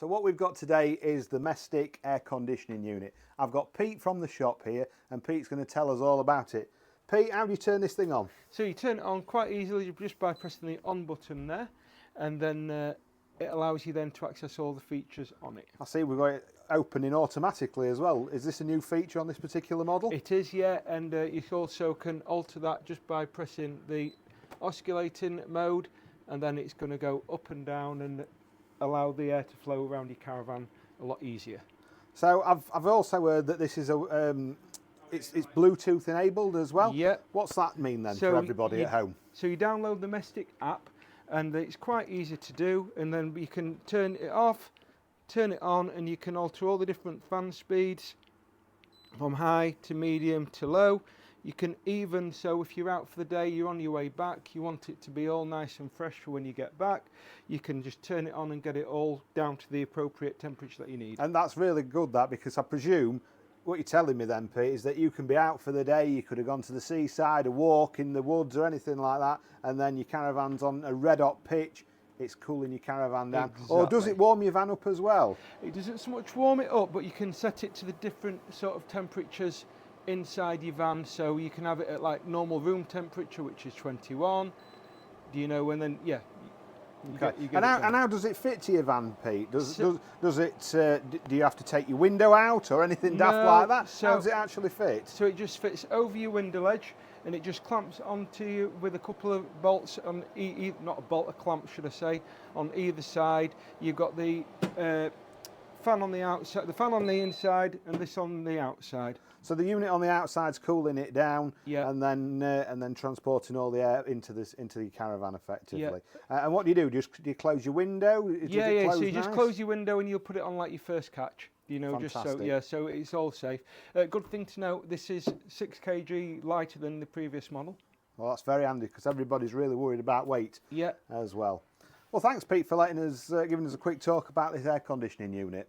So what we've got today is the Mestic Air Conditioning Unit. I've got Pete from the shop here, and Pete's going to tell us all about it. Pete, how do you turn this thing on? So you turn it on quite easily just by pressing the on button there, and then it allows you then to access all the features on it. I see we've got it opening automatically as well. Is this a new feature on this particular model? It is, yeah, and you also can alter that just by pressing the oscillating mode, and then it's going to go up and down and allow the air to flow around your caravan a lot easier. So I've also heard that this is it's Bluetooth enabled as well. Yeah. What's that mean then for everybody at home? So you download the Mestic app, and it's quite easy to do, and then you can turn it off, turn it on, and you can alter all the different fan speeds from high to medium to low. You can even, so if you're out for the day, you're on your way back, you want it to be all nice and fresh for when you get back, you can just turn it on and get it all down to the appropriate temperature that you need. And that's really good, that, because I presume what you're telling me then, Pete, is that you can be out for the day, you could have gone to the seaside, a walk in the woods or anything like that, and then your caravan's on a red hot pitch, it's cooling your caravan down. Exactly. Or does it warm your van up as well? It doesn't so much warm it up, but you can set it to the different sort of temperatures inside your van, so you can have it at like normal room temperature, which is 21, and then you get and how does it fit to your van, Pete? Does it do you have to take your window out or anything daft like that? How does it actually fit? So it just fits over your window ledge, and it just clamps onto you with a couple of bolts on not a bolt, a clamp should I say, on either side. You've got the fan on the outside, the fan on the inside, and this on the outside. So the unit on the outside's cooling it down, yeah, and then transporting all the air into the caravan effectively. Yeah. And what do you do? Do you close your window? Yeah. So you just close your window and you'll put it on like your first catch. Fantastic. So it's all safe. Good thing to know. This is 6 kg lighter than the previous model. Well, that's very handy because everybody's really worried about weight. Yeah. As well. Well, thanks, Pete, for letting us giving us a quick talk about this air conditioning unit.